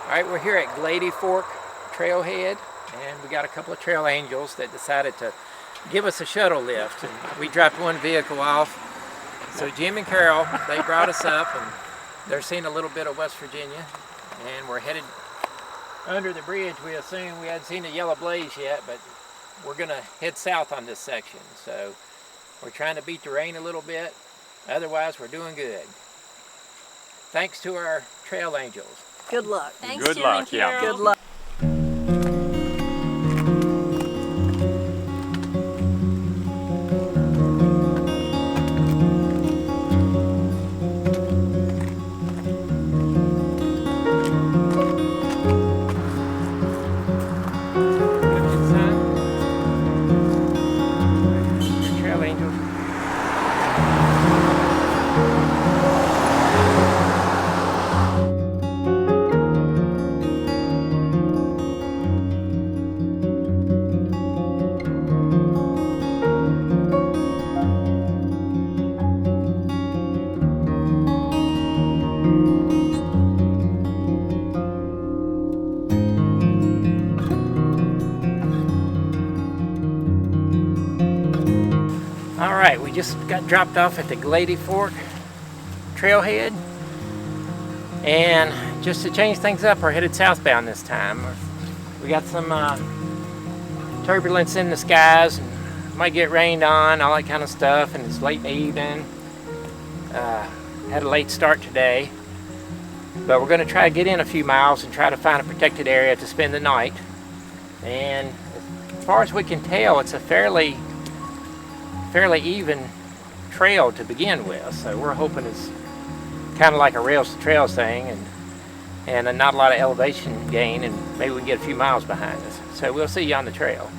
Alright, we're here at Glady Fork Trailhead, and we got a couple of trail angels that decided to give us a shuttle lift. And we dropped one vehicle off. So Jim and Carol, they brought us up, and they're seeing a little bit of West Virginia, and we're headed under the bridge. We assume we hadn't seen the yellow blaze yet, but we're going to head south on this section. So we're trying to beat the rain a little bit. Otherwise, we're doing good. Thanks to our trail angels. Good luck. Thanks, Jim and Carol. Good luck. Trail angels. Alright, we just got dropped off at the Glady Fork Trailhead, and just to change things up, we're headed southbound this time. We got some turbulence in the skies, and might get rained on, all that kind of stuff, and it's late in the evening. Had a late start today, but we're going to try to get in a few miles and try to find a protected area to spend the night. And as far as we can tell, it's a fairly even trail to begin with, so we're hoping it's kind of like a rails to trails thing, and not a lot of elevation gain, and maybe we can get a few miles behind us. So we'll see you on the trail.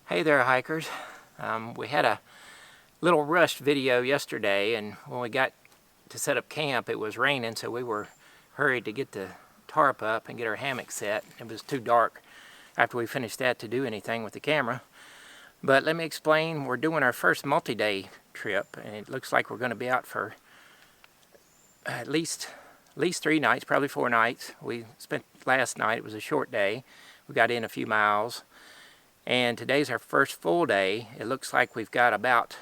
Hey there, hikers. We had a little rushed video yesterday, and when we got to set up camp, it was raining, so we were hurried to get the tarp up and get our hammock set. It was too dark after we finished that to do anything with the camera. But let me explain, we're doing our first multi-day trip, and it looks like we're going to be out for at least 3 nights, probably 4 nights. We spent last night, it was a short day. We got in a few miles. And today's our first full day. It looks like we've got about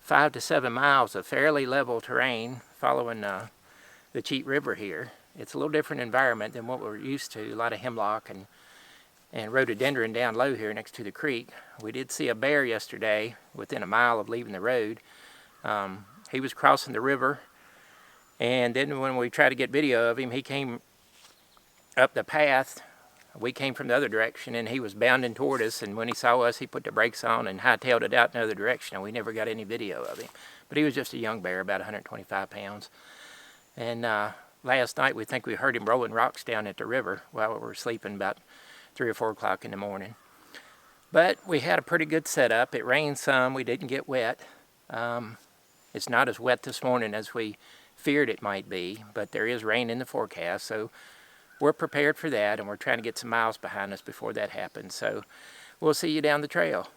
5 to 7 miles of fairly level terrain following the Cheat River here. It's a little different environment than what we're used to. A lot of hemlock and rhododendron down low here next to the creek. We did see a bear yesterday within a mile of leaving the road. He was crossing the river, and then when we tried to get video of him, he came up the path. We came from the other direction, and he was bounding toward us, and when he saw us, he put the brakes on and hightailed it out in the other direction, and we never got any video of him. But he was just a young bear, about 125 pounds. And last night, we think we heard him rolling rocks down at the river while we were sleeping about 3 or 4 o'clock in the morning. But we had a pretty good setup. It rained some. We didn't get wet. It's not as wet this morning as we feared it might be, but there is rain in the forecast, so we're prepared for that, and we're trying to get some miles behind us before that happens. So we'll see you down the trail.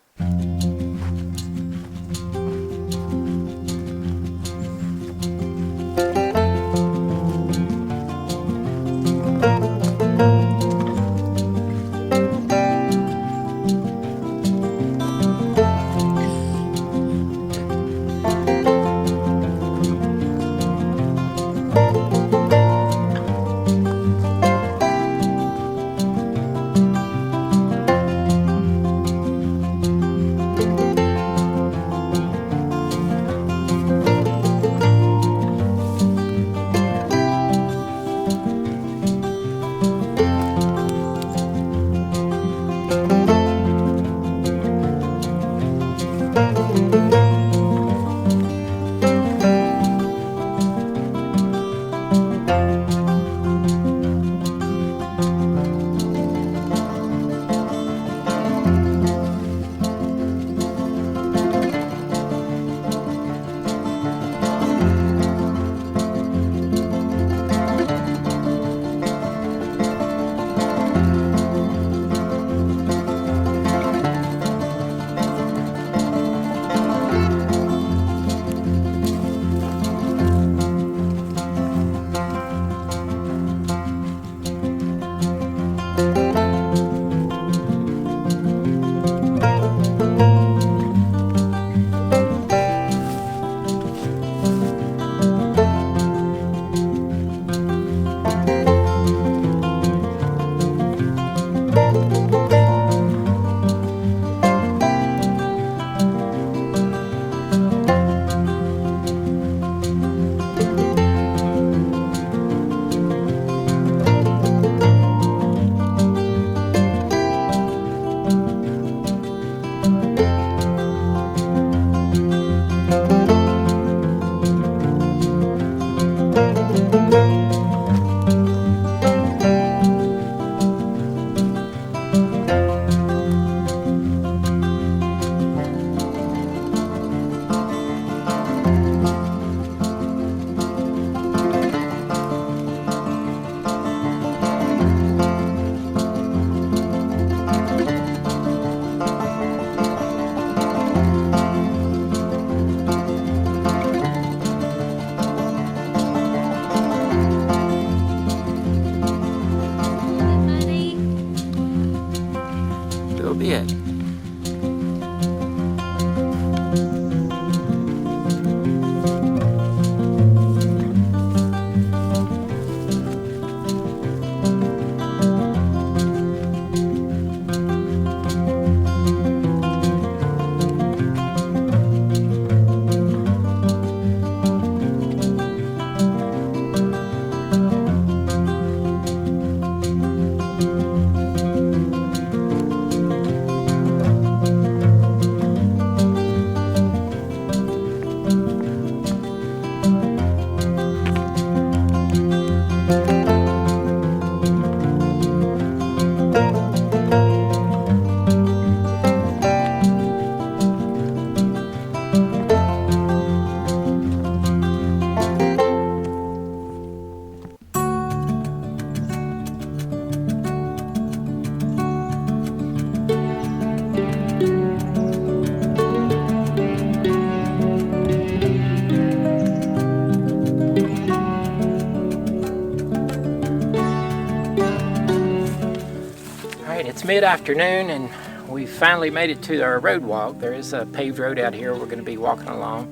mid-afternoon and we finally made it to our road walk. There is a paved road out here we're going to be walking along.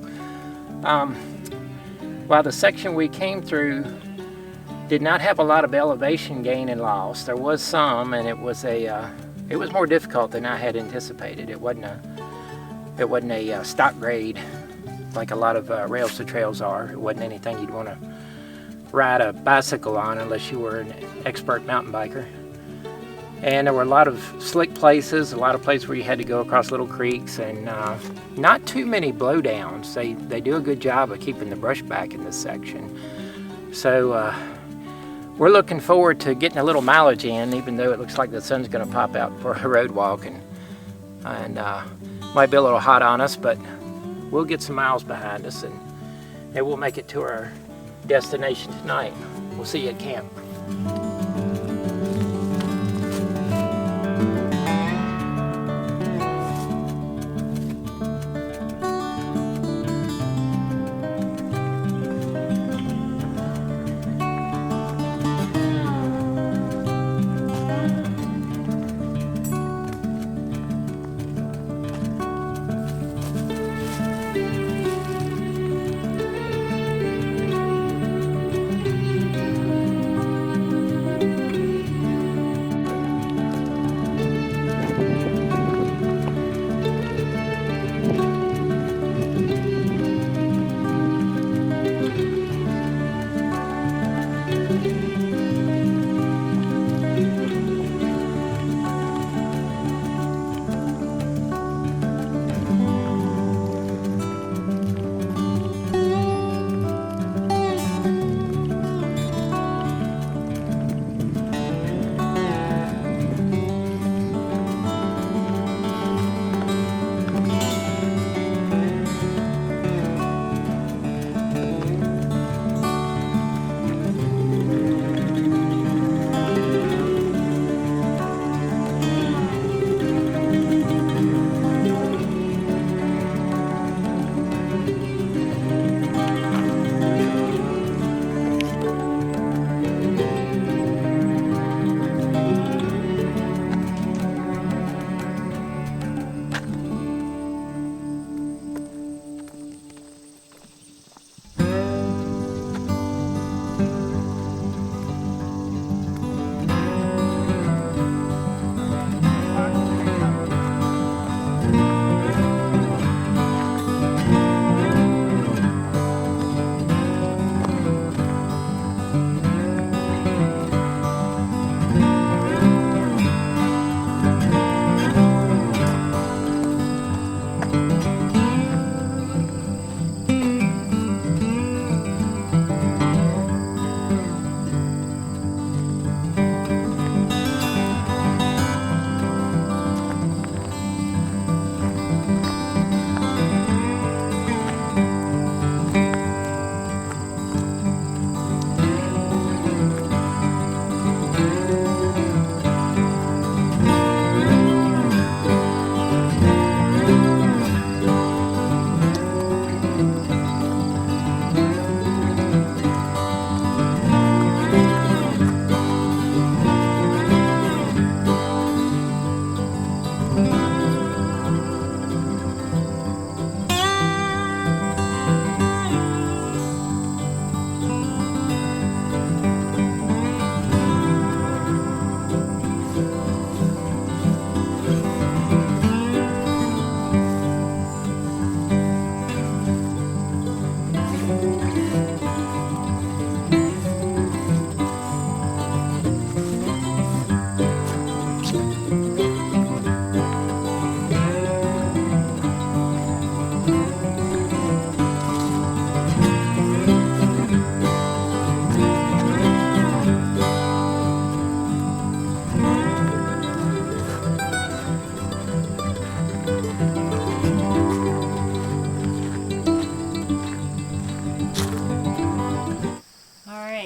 While the section we came through did not have a lot of elevation gain and loss, there was some, and it was more difficult than I had anticipated. It wasn't a stock grade like a lot of rails to trails are. It wasn't anything you'd want to ride a bicycle on unless you were an expert mountain biker. And there were a lot of slick places, a lot of places where you had to go across little creeks, and not too many blowdowns. They do a good job of keeping the brush back in this section. So we're looking forward to getting a little mileage in, even though it looks like the sun's going to pop out for a road walk, and might be a little hot on us, but we'll get some miles behind us, and we'll make it to our destination tonight. We'll see you at camp.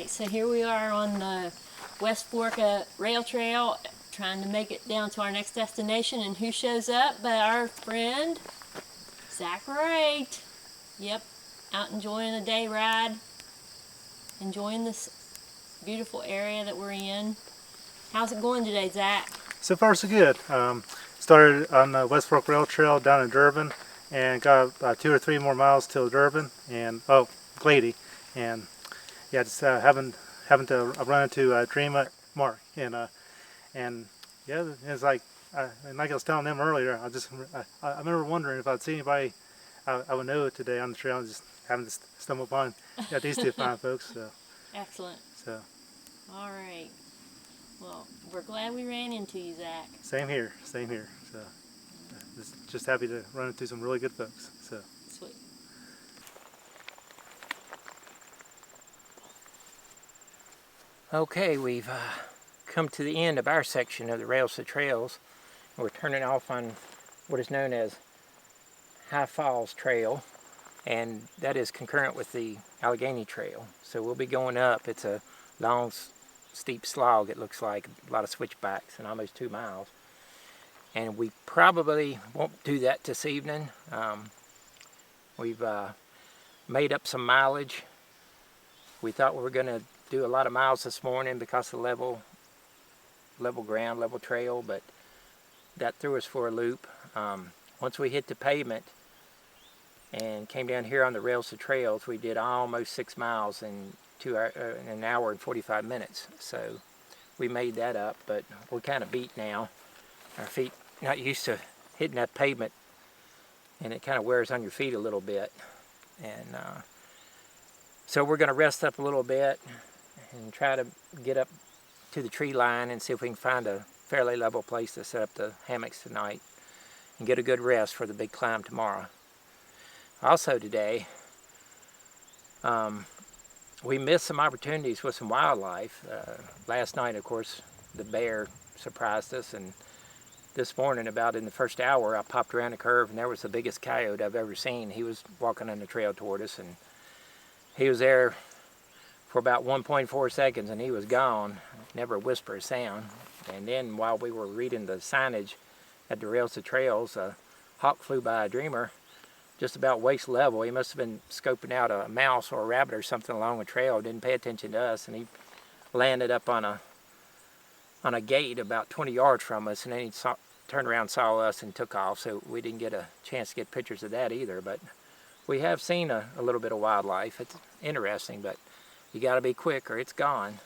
So here we are on the West Fork Rail Trail, trying to make it down to our next destination, and who shows up but our friend Zach Wright. Yep, out enjoying a day ride, enjoying this beautiful area that we're in. How's it going today, Zach? So far, so good. Started on the West Fork Rail Trail down in Durbin, and got about 2 or 3 more miles till Durbin and Glady, and yeah, just having to run into Dream Mark, and yeah, it's like and like I was telling them earlier, I remember wondering if I'd see anybody I would know today on the trail, and just having to stumble upon these two fine folks. Excellent. So All right. Well, we're glad we ran into you, Zach. same here. So just happy to run into some really good folks. So. Sweet. Okay, we've come to the end of our section of the Rails to Trails. We're turning off on what is known as High Falls Trail, and that is concurrent with the Allegheny Trail. So we'll be going up. It's a long, steep slog, it looks like, a lot of switchbacks and almost 2 miles. And we probably won't do that this evening. We've made up some mileage. We thought we were going to do a lot of miles this morning because of level ground, level trail, but that threw us for a loop. Once we hit the pavement and came down here on the Rails to Trails, we did almost 6 miles in an hour and 45 minutes. So we made that up, but we're kind of beat now. Our feet not used to hitting that pavement, and it kind of wears on your feet a little bit. And so we're going to rest up a little bit and try to get up to the tree line and see if we can find a fairly level place to set up the hammocks tonight and get a good rest for the big climb tomorrow. Also today, we missed some opportunities with some wildlife. Last night, of course, the bear surprised us, and this morning, about in the first hour, I popped around the curve and there was the biggest coyote I've ever seen. He was walking on the trail toward us, and he was there for about 1.4 seconds and he was gone, never a whisper of sound. And then while we were reading the signage at the Rails to Trails, a hawk flew by a dreamer just about waist level. He must have been scoping out a mouse or a rabbit or something along the trail, didn't pay attention to us, and he landed up on a gate about 20 yards from us, and then he turned around, saw us, and took off. So we didn't get a chance to get pictures of that either, but we have seen a little bit of wildlife. It's interesting, but you got to be quick or it's gone.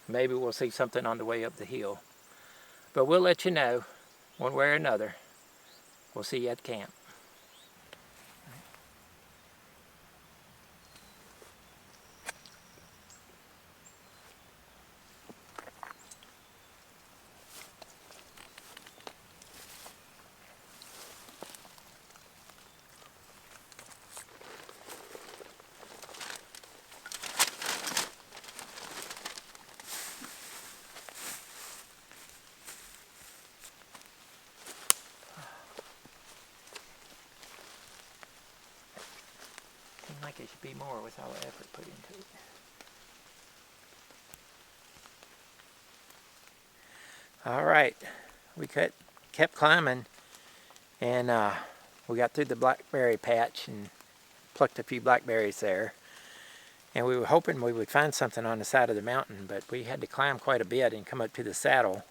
Maybe we'll see something on the way up the hill, but we'll let you know one way or another. We'll see you at camp. Seems like it should be more with all the effort put into it. All right, we kept climbing, and we got through the blackberry patch and plucked a few blackberries there. And we were hoping we would find something on the side of the mountain, but we had to climb quite a bit and come up to the saddle.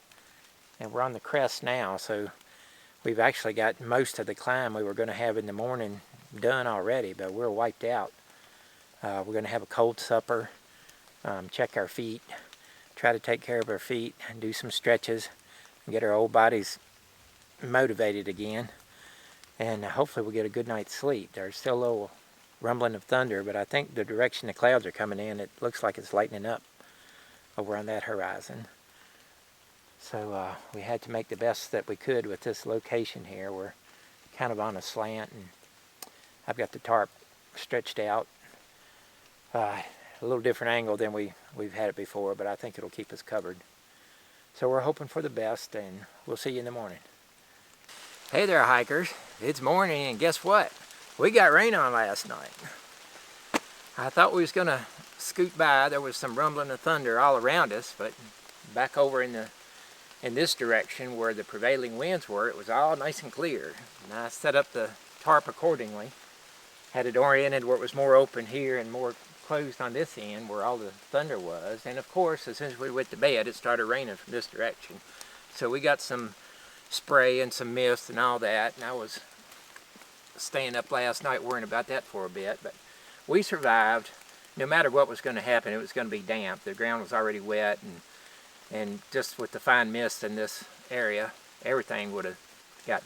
And we're on the crest now, so we've actually got most of the climb we were going to have in the morning done already, but we're wiped out. We're going to have a cold supper, check our feet, try to take care of our feet, and do some stretches, and get our old bodies motivated again. And hopefully we'll get a good night's sleep. There's still a little rumbling of thunder, but I think the direction the clouds are coming in, it looks like it's lightening up over on that horizon. So we had to make the best that we could with this location here. We're kind of on a slant, and I've got the tarp stretched out. A little different angle than we've had it before, but I think it'll keep us covered. So we're hoping for the best, and we'll see you in the morning. Hey there, hikers. It's morning, and guess what? We got rain on last night. I thought we was going to scoot by. There was some rumbling of thunder all around us, but back over in this direction where the prevailing winds were, it was all nice and clear. And I set up the tarp accordingly. Had it oriented where it was more open here and more closed on this end where all the thunder was. And of course, as soon as we went to bed, it started raining from this direction. So we got some spray and some mist and all that, and I was staying up last night worrying about that for a bit, but we survived. No matter what was going to happen, it was going to be damp. The ground was already wet, and just with the fine mist in this area, everything would have got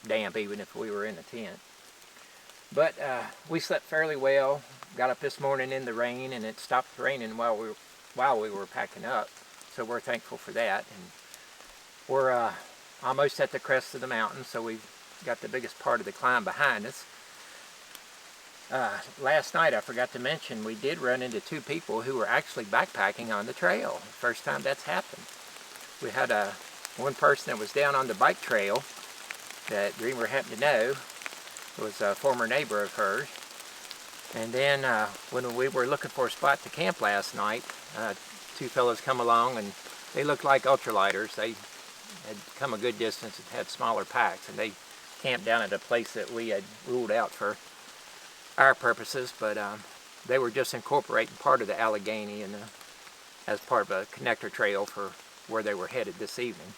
damp even if we were in a tent. But we slept fairly well. Got up this morning in the rain, and it stopped raining while we were packing up, so we're thankful for that. And we're almost at the crest of the mountain, so we've got the biggest part of the climb behind us. Last night, I forgot to mention, we did run into two people who were actually backpacking on the trail. First time that's happened. We had one person that was down on the bike trail that Dreamer happened to know. It was a former neighbor of hers. And then when we were looking for a spot to camp last night, two fellows come along, and they looked like ultralighters. They had come a good distance and had smaller packs, and they camped down at a place that we had ruled out for our purposes, but they were just incorporating part of the Allegheny as part of a connector trail for where they were headed this evening.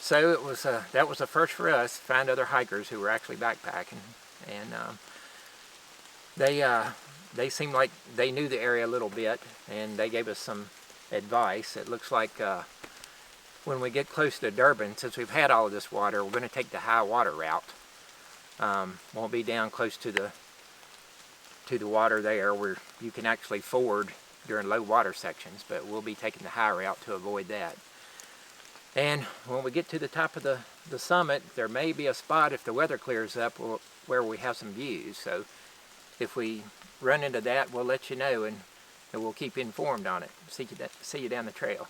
So it was that was a first for us, find other hikers who were actually backpacking, and they seemed like they knew the area a little bit, and they gave us some advice. It looks like when we get close to Durbin, since we've had all of this water, we're going to take the high water route. Won't be down close to the water there where you can actually ford during low water sections, but we'll be taking the high route to avoid that. And when we get to the top of the summit, there may be a spot, if the weather clears up, where we have some views. So if we run into that, we'll let you know, and we'll keep you informed on it. See you down the trail.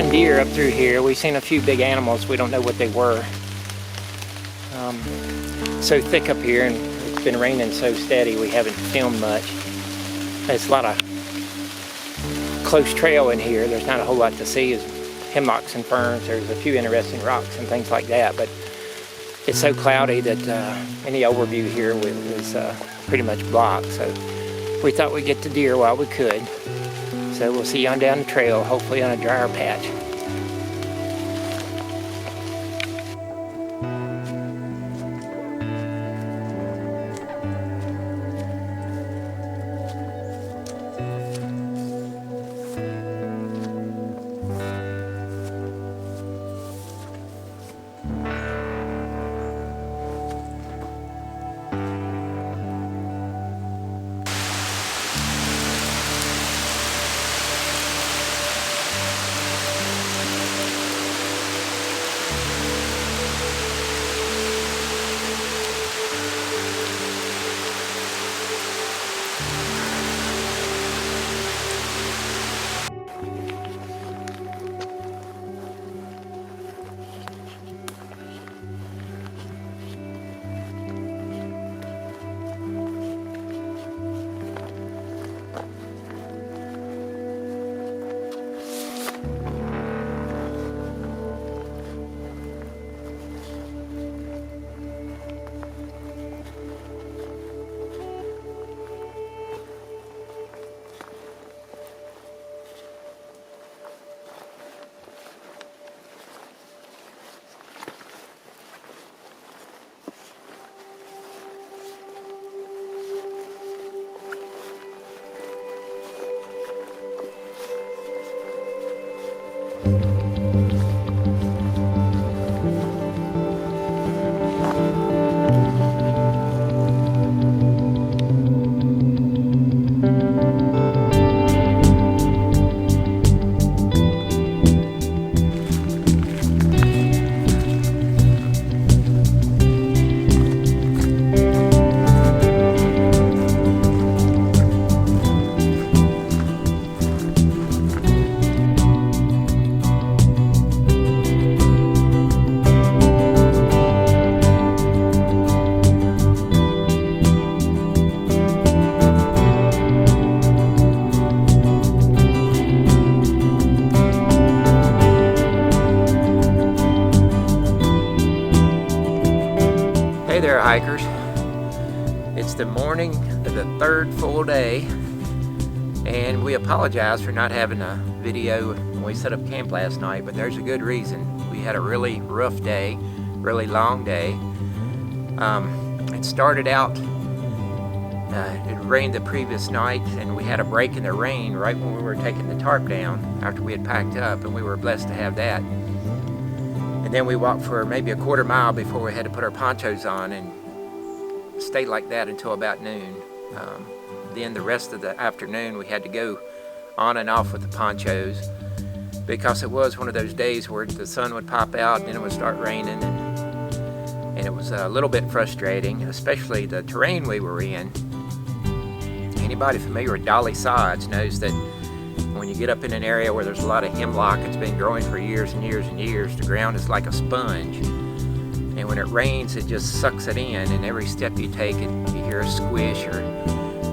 seen deer up through here. We've seen a few big animals. We don't know what they were. So thick up here, and it's been raining so steady we haven't filmed much. There's a lot of close trail in here. There's not a whole lot to see. There's hemlocks and ferns. There's a few interesting rocks and things like that, but it's so cloudy that any overview here was pretty much blocked. So we thought we'd get the deer while we could. So we'll see you on down the trail, hopefully on a drier patch. Hey there, hikers. It's the morning of the third full day, and we apologize for not having a video when we set up camp last night, but there's a good reason. We had a really rough day, really long day. It started out, it rained the previous night, and we had a break in the rain right when we were taking the tarp down after we had packed up, and we were blessed to have that. And then we walked for maybe a quarter mile before we had to put our ponchos on and stayed like that until about noon. Then the rest of the afternoon we had to go on and off with the ponchos because it was one of those days where the sun would pop out and then it would start raining, and it was a little bit frustrating, especially the terrain we were in. Anybody familiar with dolly sods knows that when you get up in an area where there's a lot of hemlock, it's been growing for years and years and years, the ground is like a sponge. And when it rains, it just sucks it in, and every step you take, you hear a squish, or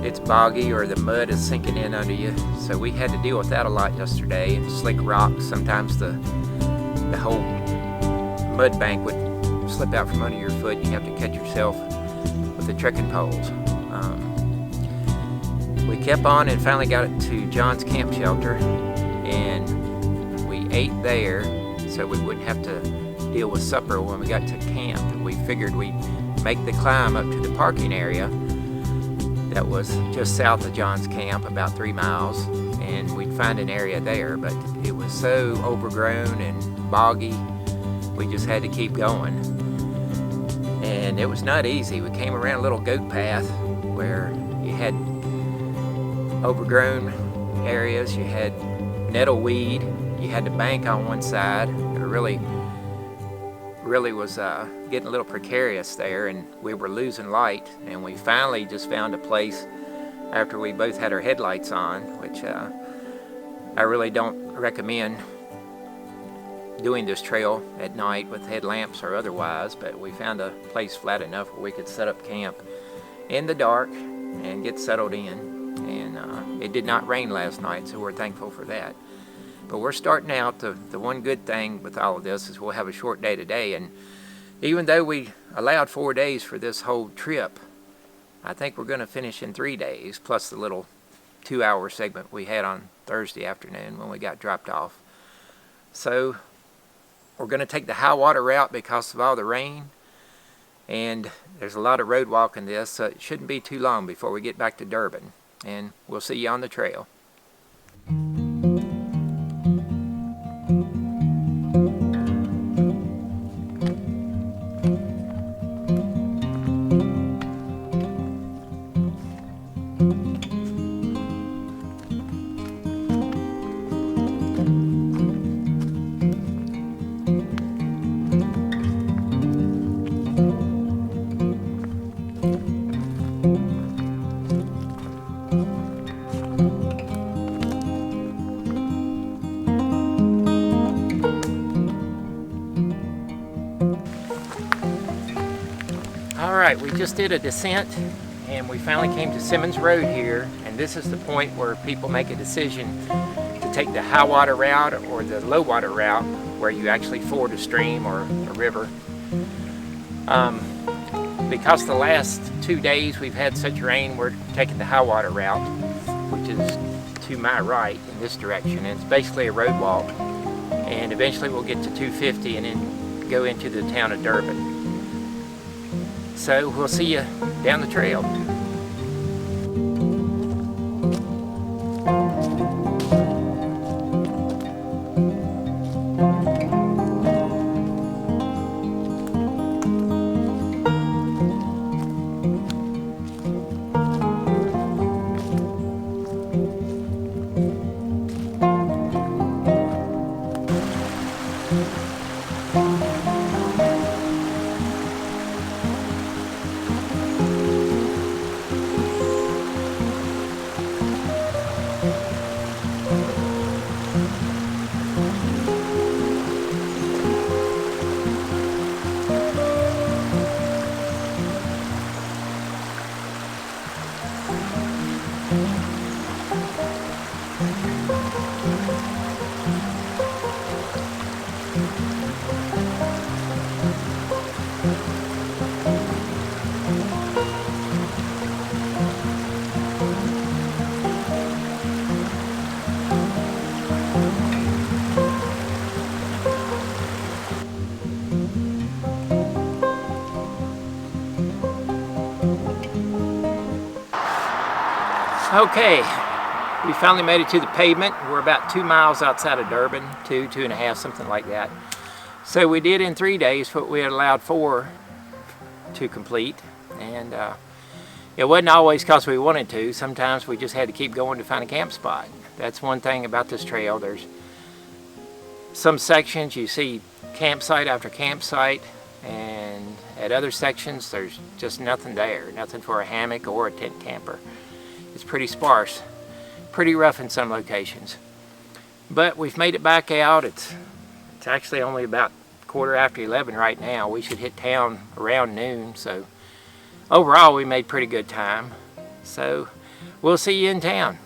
it's boggy, or the mud is sinking in under you. So we had to deal with that a lot yesterday, and slick rocks. Sometimes the whole mud bank would slip out from under your foot, and you have to catch yourself with the trekking poles. We kept on and finally got it to John's camp shelter, and we ate there so we wouldn't have to deal with supper when we got to camp. We figured we'd make the climb up to the parking area that was just south of John's camp, about 3 miles, and we'd find an area there, but it was so overgrown and boggy, we just had to keep going. And it was not easy. We came around a little goat path where you had overgrown areas, you had nettle weed, you had the bank on one side. It really was getting a little precarious there, and we were losing light, and we finally just found a place after we both had our headlights on, which I really don't recommend doing this trail at night with headlamps or otherwise, but we found a place flat enough where we could set up camp in the dark and get settled in. And it did not rain last night, so we're thankful for that. But we're starting out. The one good thing with all of this is we'll have a short day today, and even though we allowed 4 days for this whole trip, I think we're going to finish in 3 days, plus the little 2-hour segment we had on Thursday afternoon when we got dropped off. So we're going to take the high water route because of all the rain, and there's a lot of road walking this, so it shouldn't be too long before we get back to Durbin, and we'll see you on the trail. Alright, we just did a descent and we finally came to Simmons Road here, and this is the point where people make a decision to take the high water route or the low water route where you actually ford a stream or a river. Because the last 2 days we've had such rain, we're taking the high water route, which is to my right in this direction, and it's basically a road walk, and eventually we'll get to 250 and then go into the town of Durbin. So we'll see you down the trail. Okay, we finally made it to the pavement. We're about 2 miles outside of Durbin, 2.5, something like that. So we did in 3 days what we had allowed 4 to complete, and it wasn't always because we wanted to. Sometimes we just had to keep going to find a camp spot. That's one thing about this trail. There's some sections you see campsite after campsite, and at other sections there's just nothing there, nothing for a hammock or a tent camper. It's pretty sparse, pretty rough in some locations. But we've made it back out. It's actually only about 11:15 right now. We should hit town around noon, so overall we made pretty good time. So we'll see you in town.